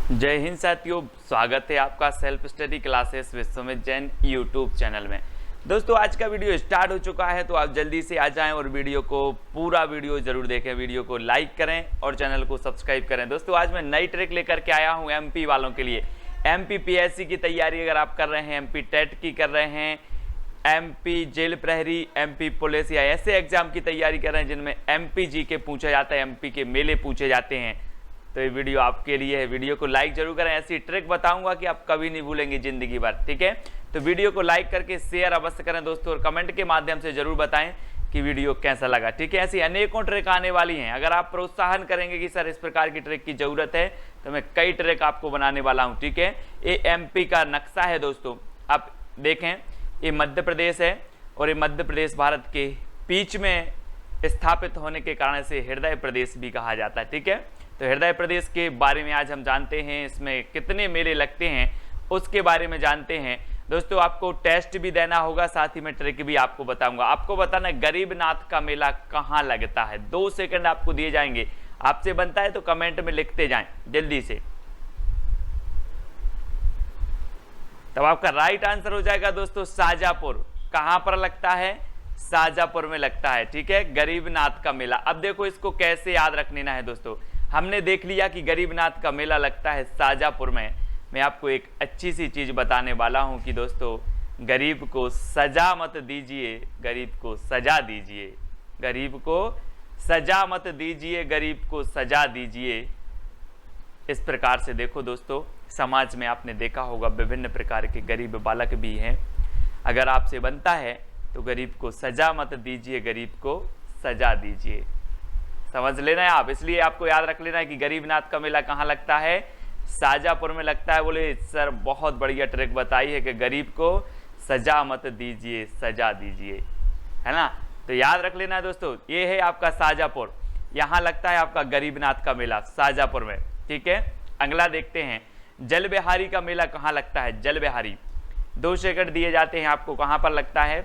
जय हिंद साथियों, स्वागत है आपका self study classes Vishwamit Jain YouTube channel में। दोस्तों आज का वीडियो स्टार्ट हो चुका है, तो आप जल्दी से आ जाएं और वीडियो को पूरा वीडियो जरूर देखें, वीडियो को लाइक करें और चैनल को सब्सक्राइब करें। दोस्तों आज मैं नई ट्रिक लेकर के आया हूं एमपी वालों के लिए। एमपी पीएससी की तैयारी अगर आप कर रहे हैं, एमपी टेट की कर रहे हैं, एमपी जेल प्रहरी, एमपी पुलिस या ऐसे एग्जाम की तैयारी कर रहे हैं जिनमें एमपी जी के पूछा जाता है, एमपी के मेले पूछे जाते हैं, तो ये वीडियो आपके लिए है। वीडियो को लाइक जरूर करें, ऐसी ट्रिक बताऊंगा कि आप कभी नहीं भूलेंगे जिंदगी भर। ठीक है, तो वीडियो को लाइक करके शेयर अवश्य करें दोस्तों, और कमेंट के माध्यम से जरूर बताएं कि वीडियो कैसा लगा। ठीक है, ऐसी अनेकों ट्रिक आने वाली हैं। अगर आप प्रोत्साहन करेंगे कि सर इस प्रकार की ट्रिक की जरूरत है, तो मैं कई ट्रिक आपको बनाने वाला हूँ। ठीक है, ये एमपी का नक्शा है दोस्तों, आप देखें ये मध्य प्रदेश है और ये मध्य प्रदेश भारत के बीच में स्थापित होने के कारण से हृदय प्रदेश भी कहा जाता है। ठीक है, तो हृदय प्रदेश के बारे में आज हम जानते हैं, इसमें कितने मेले लगते हैं उसके बारे में जानते हैं। दोस्तों आपको टेस्ट भी देना होगा, साथ ही में ट्रिक भी आपको बताऊंगा। आपको बताना है गरीबनाथ का मेला कहाँ लगता है। 2 सेकंड आपको दिए जाएंगे, आपसे बनता है तो कमेंट में लिखते जाएं जल्दी से। तब आपका राइट आंसर हो जाएगा दोस्तों शाजापुर। कहां पर लगता है? शाजापुर में लगता है। ठीक है, गरीबनाथ का मेला। अब देखो इसको कैसे याद रख लेना है दोस्तों। हमने देख लिया कि गरीबनाथ का मेला लगता है शाजापुर में। मैं आपको एक अच्छी सी चीज बताने वाला हूं कि दोस्तों गरीब को सजा मत दीजिए, गरीब को सजा दीजिए, गरीब को सजा मत दीजिए, गरीब को सजा दीजिए। इस प्रकार से देखो दोस्तों, समाज में आपने देखा होगा विभिन्न प्रकार के गरीब बालक भी हैं। अगर आपसे बनता है तो गरीब को सजा मत दीजिए, गरीब को सजा दीजिए। समझ लेना है आप, इसलिए आपको याद रख लेना है कि गरीबनाथ का मेला कहाँ लगता है? शाजापुर में लगता है। बोले सर बहुत बढ़िया ट्रिक बताई है कि गरीब को सजा मत दीजिए, सजा दीजिए, है ना। तो याद रख लेना है दोस्तों, ये है आपका शाजापुर, यहाँ लगता है आपका गरीबनाथ का मेला शाजापुर में। ठीक है, अगला देखते हैं जल बिहारी का मेला कहाँ लगता है। जल बिहारी 2 सेकंड दिए जाते हैं आपको, कहाँ पर लगता है?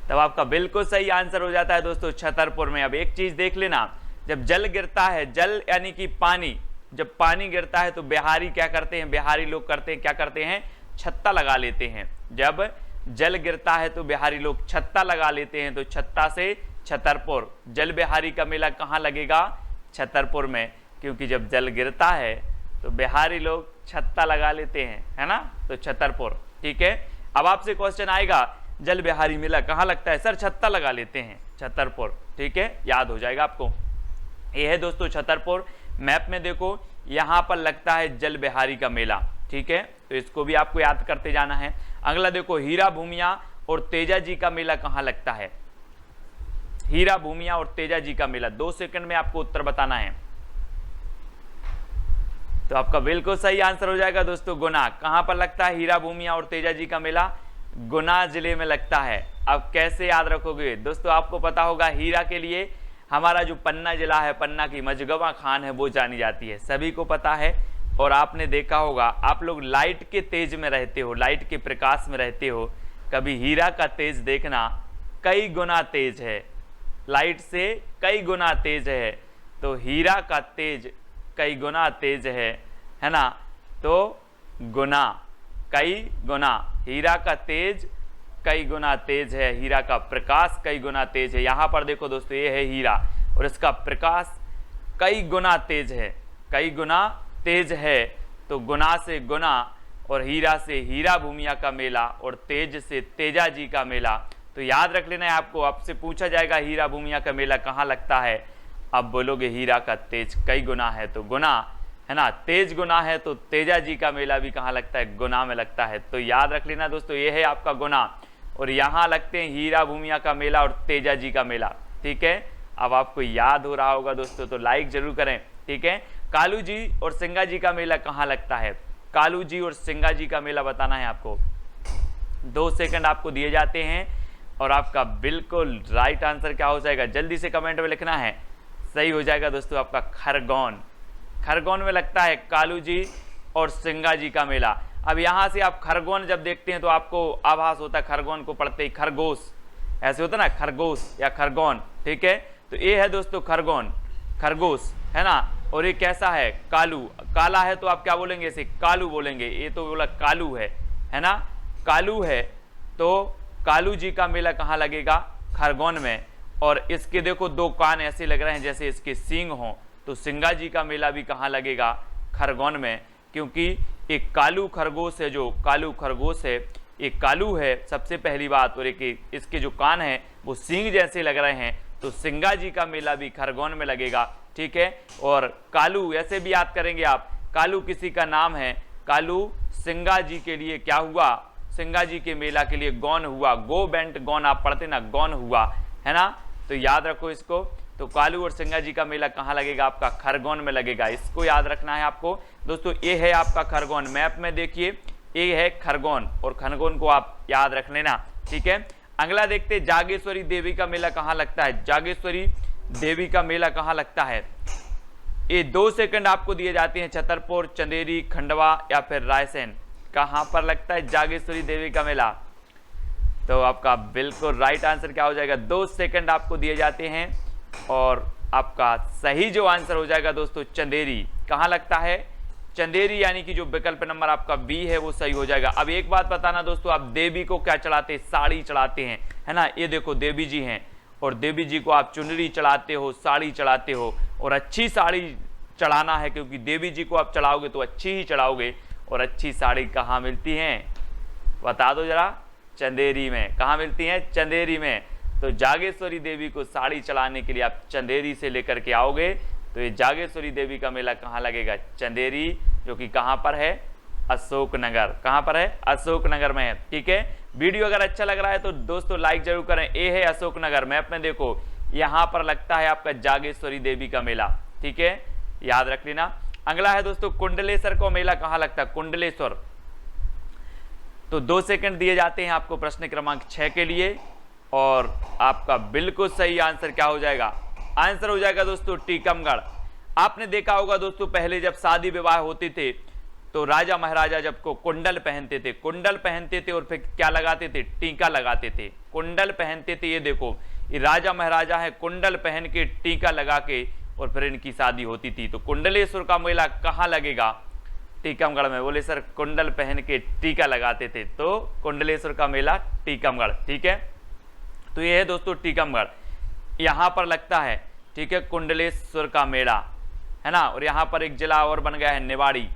तब आपका बिल्कुल सही आंसर हो जाता है दोस्तों छतरपुर में। अब एक चीज देख लेना, जब जल गिरता है, जल यानी कि पानी, जब पानी गिरता है तो बिहारी क्या करते हैं? बिहारी लोग करते हैं क्या करते हैं? छत्ता लगा लेते हैं। जब जल गिरता है तो बिहारी लोग छत्ता लगा लेते हैं, तो छत्ता से छतरपुर। जल बिहारी का मेला कहाँ लगेगा? छतरपुर में, क्योंकि जब जल गिरता है तो बिहारी लोग छत्ता लगा लेते हैं, है ना, तो छतरपुर। ठीक है, अब आपसे क्वेश्चन आएगा जल बिहारी मेला कहाँ लगता है? सर छत्ता लगा लेते हैं, छतरपुर। ठीक है, याद हो जाएगा आपको। ये है दोस्तों छतरपुर। मैप में देखो यहाँ पर लगता है जल बिहारी का मेला। ठीक है, तो इसको भी आपको याद करते जाना है। अगला देखो हीरा भूमिया और तेजा जी का मेला कहाँ लगता है? हीरा भूमिया और तेजा जी का मेला 2 सेकंड में आपको उत्तर बताना है। तो आपका बिल्कुल सही आंसर हो जाएगा दोस्तों गुना। कहां पर लगता है हीरा भूमिया और तेजा जी का मेला? गुना जिले में लगता है। अब कैसे याद रखोगे दोस्तों? आपको पता होगा हीरा के लिए हमारा जो पन्ना जिला है, पन्ना की मजगवा खान है, वो जानी जाती है, सभी को पता है। और आपने देखा होगा, आप लोग लाइट के तेज में रहते हो, लाइट के प्रकाश में रहते हो, कभी हीरा का तेज देखना कई गुना तेज है, लाइट से कई गुना तेज है। तो हीरा का तेज कई गुना तेज है ना, तो गुना, कई गुना। हीरा का तेज कई गुना तेज है, हीरा का प्रकाश कई गुना तेज है। यहाँ पर देखो दोस्तों, ये है हीरा और इसका प्रकाश कई गुना तेज है, कई गुना तेज है। तो गुना से गुना और हीरा से हीरा भूमिया का मेला और तेज से तेजा जी का मेला। तो याद रख लेना है आपको। आपसे पूछा जाएगा हीरा भूमिया का मेला कहाँ लगता है, अब बोलोगे हीरा का तेज कई गुना है तो गुना, है ना, तेज गुना है तो तेजा जी का मेला भी कहाँ लगता है? गुना में लगता है। तो याद रख लेना दोस्तों, ये है आपका गुना और यहाँ लगते हैं हीरा भूमिया का मेला और तेजा जी का मेला। ठीक है, अब आपको याद हो रहा होगा दोस्तों, तो लाइक जरूर करें। ठीक है, कालू जी और सिंगा जी का मेला कहाँ लगता है? कालू जी और सिंगा जी का मेला बताना है आपको। 2 सेकंड आपको दिए जाते हैं और आपका बिल्कुल राइट आंसर क्या हो जाएगा? जल्दी से कमेंट में लिखना है। सही हो जाएगा दोस्तों आपका खरगोन। खरगोन में लगता है कालू जी और सिंगा जी का मेला। अब यहाँ से आप खरगोन जब देखते हैं तो आपको आभास होता है खरगोन को पढ़ते ही खरगोश, ऐसे होता है ना, खरगोश या खरगोन। ठीक है, तो ये है दोस्तों खरगोन, खरगोश, है ना। और ये कैसा है, कालू, काला है तो आप क्या बोलेंगे, इसे कालू बोलेंगे। ये तो बोला कालू है ना, कालू है। तो कालू जी का मेला कहाँ लगेगा, खरगोन में। और इसके देखो दो कान ऐसे लग रहे हैं जैसे इसके सींग हों, तो सिंगा जी का मेला भी कहाँ लगेगा, खरगोन में, क्योंकि एक कालू खरगोश है, जो कालू खरगोश है एक कालू है सबसे पहली बात, और एक इसके जो कान हैं वो सींग जैसे लग रहे हैं, तो सिंगा जी का मेला भी खरगोन में लगेगा। ठीक है, और कालू ऐसे भी याद करेंगे आप, कालू किसी का नाम है, कालू सिंगा जी के लिए क्या हुआ, सिंगा जी के मेला के लिए गौन हुआ, गो बेंट गौन आप पढ़ते ना, गौन हुआ, है ना, तो याद रखो इसको। तो कालू और सिंगा जी का मेला कहाँ लगेगा, आपका खरगोन में लगेगा, इसको याद रखना है आपको दोस्तों। ये है आपका खरगोन, मैप में देखिए ये है खरगोन, और खरगोन को आप याद रख लेना। ठीक है, अगला देखते जागेश्वरी देवी का मेला कहाँ लगता है, जागेश्वरी देवी का मेला कहाँ लगता है। ये 2 सेकंड आपको दिए जाते हैं, छतरपुर, चंदेरी, खंडवा या फिर रायसेन, कहाँ पर लगता है जागेश्वरी देवी का मेला। तो आपका बिल्कुल राइट आंसर क्या हो जाएगा, 2 सेकंड आपको दिए जाते हैं, और आपका सही जो आंसर हो जाएगा दोस्तों चंदेरी। कहाँ लगता है, चंदेरी, यानी कि जो विकल्प नंबर आपका बी है वो सही हो जाएगा। अब एक बात बताना दोस्तों, आप देवी को क्या चढ़ाते हैं, साड़ी चढ़ाते हैं, है ना, ये देखो देवी जी हैं, और देवी जी को आप चुनरी चढ़ाते हो, साड़ी चढ़ाते हो, और अच्छी साड़ी चढ़ाना है, क्योंकि देवी जी को आप चढ़ाओगे तो अच्छी ही चढ़ाओगे। और अच्छी साड़ी कहाँ मिलती हैं, बता दो जरा, चंदेरी में। कहाँ मिलती हैं, चंदेरी में। तो जागेश्वरी देवी को साड़ी चढ़ाने के लिए आप चंदेरी से लेकर के आओगे, तो ये जागेश्वरी देवी का मेला कहाँ लगेगा, चंदेरी, जो कि कहाँ पर है, अशोकनगर। कहाँ पर है, अशोकनगर में है। ठीक है, वीडियो अगर अच्छा लग रहा है तो दोस्तों लाइक जरूर करें। ये है अशोकनगर, मैप में देखो यहाँ पर लगता है आपका जागेश्वरी देवी का मेला। ठीक है, याद रख लेना। अगला है दोस्तों कुंडलेश्वर का मेला कहाँ लगता है, कुंडलेश्वर। तो 2 सेकंड दिए जाते हैं आपको प्रश्न क्रमांक 6 के लिए, और आपका बिल्कुल सही आंसर क्या हो जाएगा, आंसर हो जाएगा दोस्तों टीकमगढ़। आपने देखा होगा दोस्तों, पहले जब शादी विवाह होते थे तो राजा महाराजा जब को कुंडल पहनते थे, कुंडल पहनते थे और फिर क्या लगाते थे, टीका लगाते थे, कुंडल पहनते थे। ये देखो ये राजा महाराजा है, कुंडल पहन के टीका लगा के और फिर इनकी शादी होती थी। तो कुंडलेश्वर का मेला कहाँ लगेगा, टीकमगढ़ में। बोले सर कुंडल पहन के टीका लगाते थे, तो कुंडलेश्वर का मेला टीकमगढ़। ठीक है, तो ये है दोस्तों टीकमगढ़, यहाँ पर लगता है। ठीक है, कुंडलेश्वर का मेला, है ना, और यहाँ पर एक जिला और बन गया है निवाड़ी,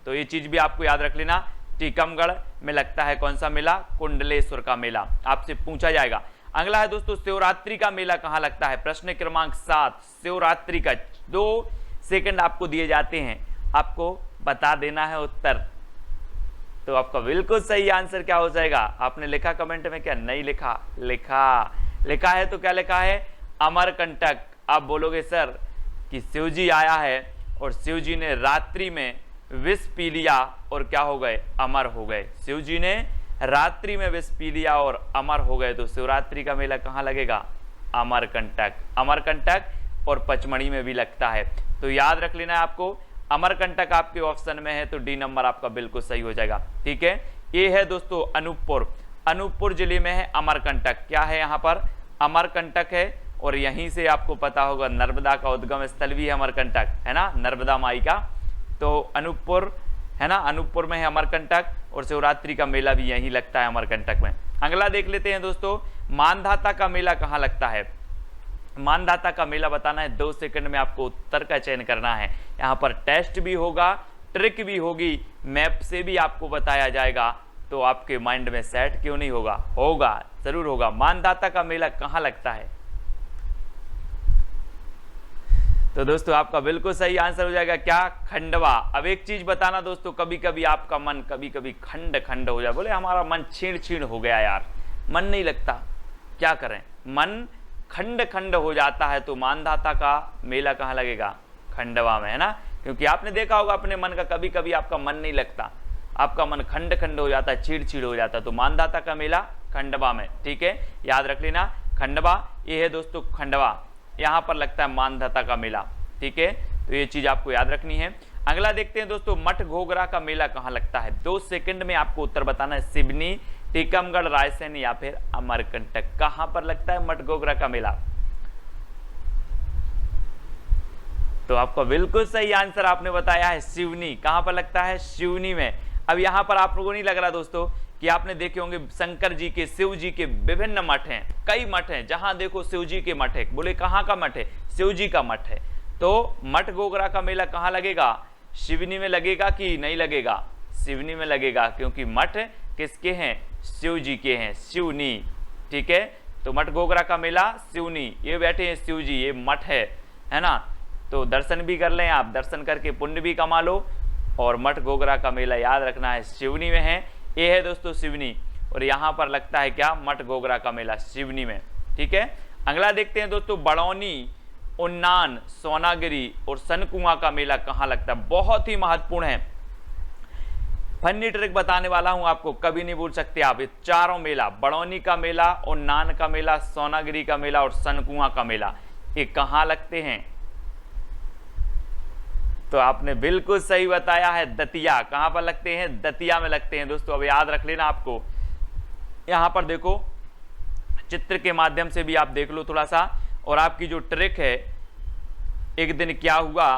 तो ये चीज भी आपको याद रख लेना। टीकमगढ़ में लगता है कौन सा मेला, कुंडलेश्वर का मेला, आपसे पूछा जाएगा। अगला है दोस्तों शिवरात्रि का मेला कहाँ लगता है, प्रश्न क्रमांक 7, शिवरात्रि का। 2 सेकंड आपको दिए जाते हैं, आपको बता देना है उत्तर। तो आपका बिल्कुल सही आंसर क्या हो जाएगा, आपने लिखा कमेंट में, क्या नहीं लिखा, लिखा है तो क्या लिखा है, अमरकंटक। आप बोलोगे सर कि शिव जी आया है और शिव जी ने रात्रि में विष पी लिया और क्या हो गए, अमर हो गए। शिव जी ने रात्रि में विष पी लिया और अमर हो गए, तो शिवरात्रि का मेला कहाँ लगेगा, अमरकंटक। अमरकंटक और पचमढ़ी में भी लगता है, तो याद रख लेना है आपको। अमरकंटक आपके ऑप्शन में है, तो डी नंबर आपका बिल्कुल सही हो जाएगा। ठीक है, ये है दोस्तों अनूपपुर, अनूपपुर जिले में है अमरकंटक। क्या है यहाँ पर, अमरकंटक है, और यहीं से आपको पता होगा नर्मदा का उद्गम स्थल भी है अमरकंटक, है ना, नर्मदा माई का। तो अनूपपुर है ना, अनूपपुर में है अमरकंटक, और शिवरात्रि का मेला भी यहीं लगता है अमरकंटक में। अगला देख लेते हैं दोस्तों, मानधाता का मेला कहाँ लगता है। मानधाता का मेला बताना है, 2 सेकंड में आपको उत्तर का चयन करना है। यहाँ पर टेस्ट भी होगा, ट्रिक भी होगी, मैप से भी आपको बताया जाएगा, तो आपके माइंड में सेट क्यों नहीं होगा, होगा जरूर होगा। मानधाता का मेला कहाँ लगता है, तो दोस्तों आपका बिल्कुल सही आंसर हो जाएगा क्या, खंडवा। अब एक चीज बताना दोस्तों, कभी कभी आपका मन कभी कभी खंड खंड हो जाए, बोले हमारा मन छीण छीण हो गया यार, मन नहीं लगता, क्या करें, मन खंड खंड हो जाता है, तो मानधाता का मेला कहाँ लगेगा, खंडवा में, है ना। क्योंकि आपने देखा होगा अपने मन का, कभी कभी आपका मन नहीं लगता, आपका मन खंड खंड हो जाता है, चीड़ चीड़ हो जाता है, तो मानधाता का मेला खंडवा में। ठीक है, याद रख लेना, खंडवा। ये है दोस्तों खंडवा, यहाँ पर लगता है मानधाता का मेला। ठीक है, तो ये चीज आपको याद रखनी है। अगला देखते हैं दोस्तों, मठ घोघरा का मेला कहाँ लगता है। 2 सेकंड में आपको उत्तर बताना है, सिवनी, टीकमगढ़, रायसेन या फिर अमरकंटक, कहां पर लगता है मठ घोघरा का मेला। तो आपका बिल्कुल सही आंसर आपने बताया है सिवनी। कहां पर लगता है? सिवनी में। अब यहां पर आप लोगों को नहीं लग रहा दोस्तों कि आपने देखे होंगे शंकर जी के, शिव जी के विभिन्न मठ हैं, कई मठ हैं, जहां देखो शिव जी के मठ है। बोले कहां का मठ है? शिव जी का मठ है। तो मठ गोगरा का मेला कहां लगेगा? सिवनी में लगेगा कि नहीं लगेगा? सिवनी में लगेगा, क्योंकि मठ किसके हैं? शिव जी के हैं, सिवनी। ठीक है, तो मठ गोगरा का मेला सिवनी, ये बैठे हैं शिव जी, ये मठ है ना। तो दर्शन भी कर लें आप, दर्शन करके पुण्य भी कमा लो। और मठ गोगरा का मेला याद रखना है सिवनी में है। ये है दोस्तों सिवनी, और यहाँ पर लगता है क्या? मठ गोगरा का मेला सिवनी में। ठीक है, अगला देखते हैं दोस्तों, बड़ौनी, उन्नान, सोनागिरी और सनकुआ का मेला कहाँ लगता है? बहुत ही महत्वपूर्ण है, फनी ट्रिक बताने वाला हूं आपको, कभी नहीं भूल सकते आप। ये चारों मेला, बड़ौनी का मेला, उन्नान का मेला, सोनागिरी का मेला और सनकुआ का मेला, ये कहाँ लगते हैं? तो आपने बिल्कुल सही बताया है, दतिया। कहां पर लगते हैं? दतिया में लगते हैं दोस्तों। अब याद रख लेना आपको, यहां पर देखो चित्र के माध्यम से भी आप देख लो थोड़ा सा। और आपकी जो ट्रिक है, एक दिन क्या हुआ,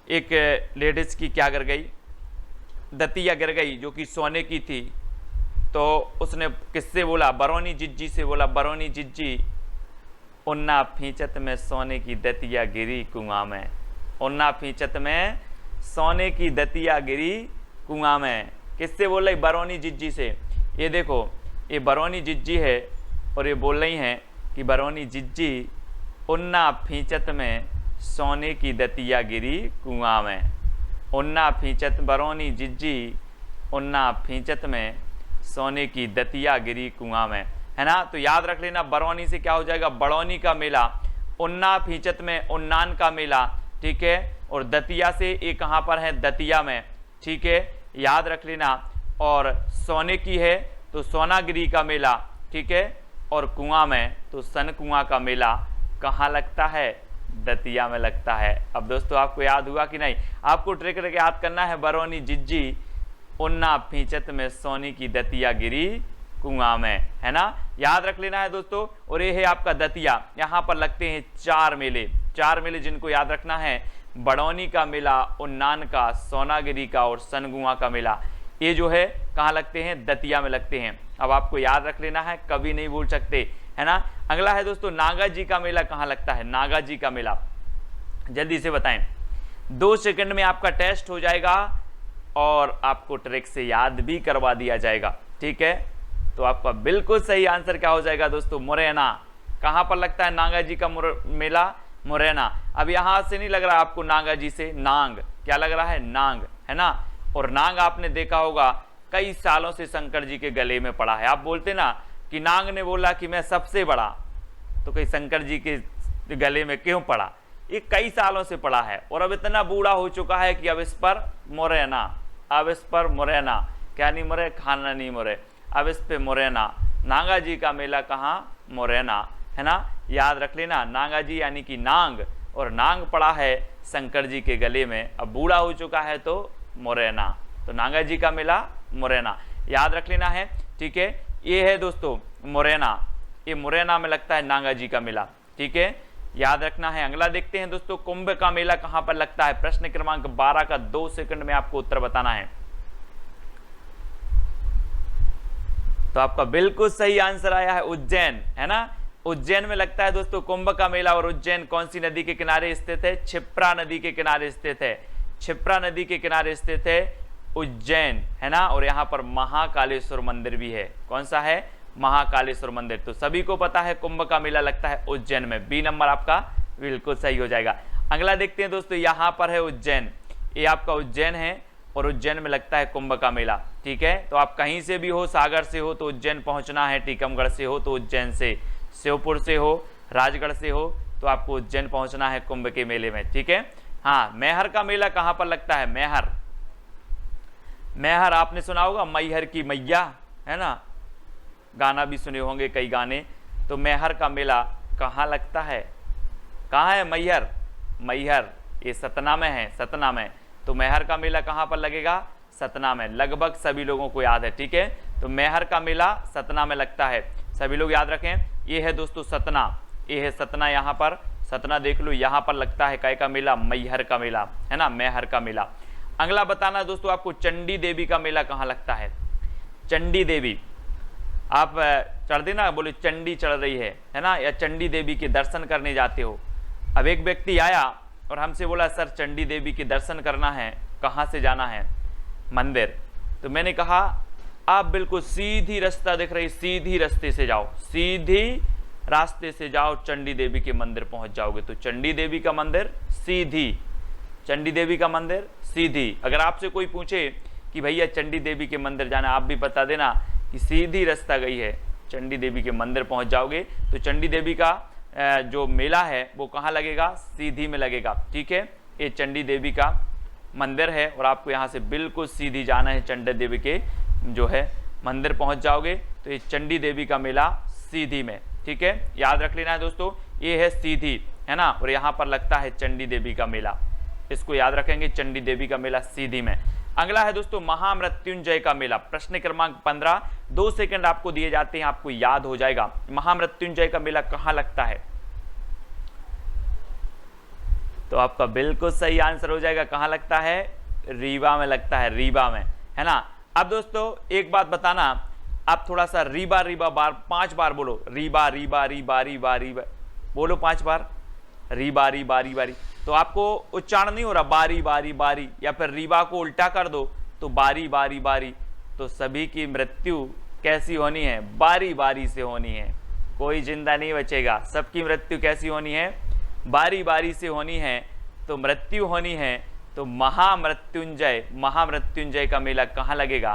एक लेडीज की क्या गिर गई, दतिया गिर गई, जो कि सोने की थी। तो उसने किससे बोला? बरौनी जिज्जी से बोला, बरौनी जिज्जी, उन्ना फींचत में सोने की दतिया गिरी कुआं में। उन्ना फींचत में सोने की दतिया गिरी कुआं में। किससे बोल रही? बरौनी जिज्जी से। ये देखो, ये बरौनी जिज्जी है और ये बोल रही हैं कि बरौनी जिज्जी, उन्ना फींचत में सोने की दतिया गिरी कुआं में। उन्ना फींचत, बरौनी जिज्जी, उन्ना फींचत में सोने की दतिया गिरी कुआं में, है ना। तो याद रख लेना, बरौनी से क्या हो जाएगा? बड़ौनी का मेला, उन्ना फींचत में उन्नान का मेला, ठीक है, और दतिया से ये कहाँ पर है? दतिया में। ठीक है, याद रख लेना। और सोने की है तो सोनागिरी का मेला, ठीक है, और कुआं में तो सनकुआ का मेला कहाँ लगता है? दतिया में लगता है। अब दोस्तों आपको याद हुआ कि नहीं? आपको ट्रिक याद करना है, बरौनी जिज्जी, उन्ना फींचत में सोने की दतिया गिरी कुआं में, है ना। याद रख लेना है दोस्तों। और ये है आपका दतिया, यहाँ पर लगते हैं चार मेले। चार मेले जिनको याद रखना है, बड़ौनी का मेला, उन्नान का, सोनागिरी का और सनकुआ का मेला, ये जो है कहाँ लगते हैं? दतिया में लगते हैं। अब आपको याद रख लेना है, कभी नहीं भूल सकते, है ना। अगला है दोस्तों, नागा जी का मेला कहाँ लगता है? नागा जी का मेला जल्दी से बताएं, 2 सेकंड में आपका टेस्ट हो जाएगा और आपको ट्रिक से याद भी करवा दिया जाएगा। ठीक है, तो आपका बिल्कुल सही आंसर क्या हो जाएगा दोस्तों? मुरैना। कहां पर लगता है नागा जी का मेला? मुरैना। अब यहां से नहीं लग रहा आपको नागा जी से, नांग, क्या लग रहा है? नांग, है ना। और नांग आपने देखा होगा कई सालों से शंकर जी के गले में पड़ा है। आप बोलते ना कि नांग ने बोला कि मैं सबसे बड़ा, तो कई शंकर जी के गले में क्यों पड़ा? ये कई सालों से पड़ा है और अब इतना बूढ़ा हो चुका है कि अब इस पर मुरैना, अब इस पर मुरैना, क्या नहीं मुरे, खाना नहीं मुरे, अब इस पे मुरैना। नागा जी का मेला कहाँ? मुरैना, है ना। याद रख लेना, नागा जी यानी कि नांग, और नांग पड़ा है शंकर जी के गले में, अब बूढ़ा हो चुका है तो मुरैना। तो नागा जी का मेला मुरैना, याद रख लेना है। ठीक है, ये है दोस्तों मुरैना, ये मुरैना में लगता है नागा जी का मेला। ठीक है, याद रखना है। अगला देखते हैं दोस्तों, कुंभ का मेला कहां पर लगता है? प्रश्न क्रमांक 12 का 2 सेकंड में आपको उत्तर बताना है। तो आपका बिल्कुल सही आंसर आया है उज्जैन, है ना। उज्जैन में लगता है दोस्तों कुंभ का मेला। और उज्जैन कौन सी नदी के किनारे स्थित है? क्षिप्रा नदी के किनारे स्थित है। क्षिप्रा नदी के किनारे स्थित है उज्जैन, है ना। और यहाँ पर महाकालेश्वर मंदिर भी है। कौन सा है? महाकालेश्वर मंदिर। तो सभी को पता है कुंभ का मेला लगता है उज्जैन में। बी नंबर आपका बिल्कुल सही हो जाएगा। अगला देखते हैं दोस्तों, यहाँ पर है उज्जैन, ये आपका उज्जैन है और उज्जैन में लगता है कुंभ का मेला। ठीक है, तो आप कहीं से भी हो, सागर से हो तो उज्जैन पहुंचना है, टीकमगढ़ से हो तो उज्जैन से, श्योपुर से हो, राजगढ़ से हो तो आपको उज्जैन पहुंचना है कुंभ के मेले में। ठीक है, हाँ, मैहर का मेला कहाँ पर लगता है? मैहर, मैहर आपने सुना होगा, मैहर की मैया, है ना, गाना भी सुने होंगे कई गाने। तो मैहर का मेला कहाँ लगता है? कहाँ है मैहर? मैहर ये सतना में है, सतना में। तो मैहर का मेला कहाँ पर लगेगा? सतना में। लगभग सभी लोगों को याद है। ठीक है, तो मैहर का मेला सतना में लगता है, सभी लोग याद रखें। ये है दोस्तों सतना, ये है सतना, यहाँ पर सतना देख लो, यहाँ पर लगता है कै का मेला, मैहर का मेला, है ना, मैहर का मेला। अगला बताना दोस्तों आपको चंडी देवी का मेला कहाँ लगता है। चंडी देवी, आप चढ़ देना, बोले चंडी चढ़ रही है ना, या चंडी देवी के दर्शन करने जाते हो। अब एक व्यक्ति आया और हमसे बोला सर चंडी देवी के दर्शन करना है, कहाँ से जाना है मंदिर। तो मैंने कहा आप बिल्कुल सीधी रास्ता दिख रही, सीधी रास्ते से जाओ, सीधी रास्ते से जाओ, चंडी देवी के मंदिर पहुंच जाओगे। तो चंडी देवी का मंदिर सीधी, चंडी देवी का मंदिर सीधी। अगर आपसे कोई पूछे कि भैया चंडी देवी के मंदिर जाना, आप भी बता देना कि सीधी रास्ता गई है, चंडी देवी के मंदिर पहुंच जाओगे। तो चंडी देवी का जो मेला है वो कहाँ लगेगा, सीधी में लगेगा। ठीक है, ये चंडी देवी का मंदिर है और आपको यहाँ से बिल्कुल सीधी जाना है, चंडी देवी के जो है मंदिर पहुँच जाओगे। तो ये चंडी देवी का मेला सीधी में, ठीक है, याद रख लेना है दोस्तों, ये है सीधी, है ना, और यहाँ पर लगता है चंडी देवी का मेला, इसको याद रखेंगे, चंडी देवी का मेला सीधी में। अगला है दोस्तों महामृत्युंजय का मेला, प्रश्न क्रमांक 15, 2 सेकंड आपको दिए जाते हैं, आपको याद हो जाएगा। महामृत्युंजय का मेला कहाँ लगता है, तो आपका बिल्कुल सही आंसर हो जाएगा, कहाँ लगता है, रीवा में लगता है, रीवा में, है ना। अब दोस्तों एक बात बताना, आप थोड़ा सा रीबा रीबा बार 5 बार बोलो, रीबा रीबा रीबा रीबा रीबा, बोलो 5 बार, रीबा रीबा रीबा री। तो आपको उच्चारण नहीं हो रहा बारी बारी बारी, या फिर रीबा को उल्टा कर दो तो बारी बारी बारी। तो सभी की मृत्यु कैसी होनी है, बारी बारी से होनी है, कोई जिंदा नहीं बचेगा, सबकी मृत्यु कैसी होनी है, बारी बारी से होनी है। तो मृत्यु होनी है तो महामृत्युंजय, महामृत्युंजय का मेला कहाँ लगेगा,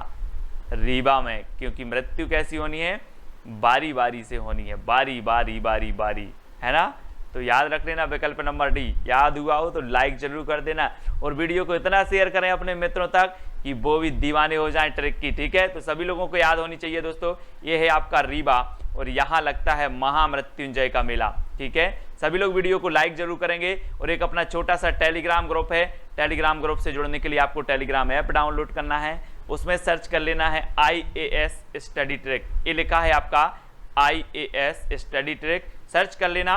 रीवा में, क्योंकि मृत्यु कैसी होनी है, बारी बारी से होनी है, बारी बारी बारी बारी, है ना। तो याद रख लेना विकल्प नंबर डी। याद हुआ हो तो लाइक जरूर कर देना और वीडियो को इतना शेयर करें अपने मित्रों तक कि वो भी दीवाने हो जाएं ट्रिक की, ठीक है। तो सभी लोगों को याद होनी चाहिए दोस्तों, ये है आपका रीवा और यहाँ लगता है महामृत्युंजय का मेला, ठीक है। सभी लोग वीडियो को लाइक जरूर करेंगे और एक अपना छोटा सा टेलीग्राम ग्रुप है, टेलीग्राम ग्रुप से जुड़ने के लिए आपको टेलीग्राम ऐप डाउनलोड करना है, उसमें सर्च कर लेना है IAS स्टडी ट्रिक, ये लिखा है आपका IAS स्टडी ट्रिक, सर्च कर लेना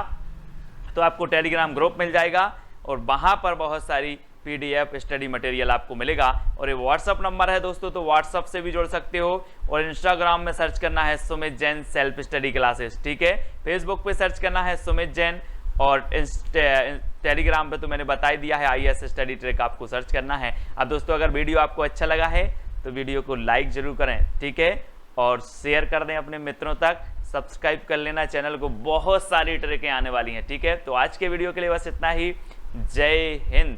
तो आपको टेलीग्राम ग्रुप मिल जाएगा और वहाँ पर बहुत सारी PDF स्टडी मटेरियल आपको मिलेगा। और ये व्हाट्सअप नंबर है दोस्तों, तो व्हाट्सअप से भी जुड़ सकते हो और इंस्टाग्राम में सर्च करना है Sumit Jain self study classes, ठीक है। फेसबुक पे सर्च करना है सुमित जैन और टेलीग्राम पे तो मैंने बता ही दिया है IAS स्टडी ट्रिक आपको सर्च करना है। अब दोस्तों अगर वीडियो आपको अच्छा लगा है तो वीडियो को लाइक जरूर करें, ठीक है, और शेयर कर दें अपने मित्रों तक, सब्सक्राइब कर लेना चैनल को, बहुत सारी ट्रिकें आने वाली हैं, ठीक है। तो आज के वीडियो के लिए बस इतना ही, जय हिंद।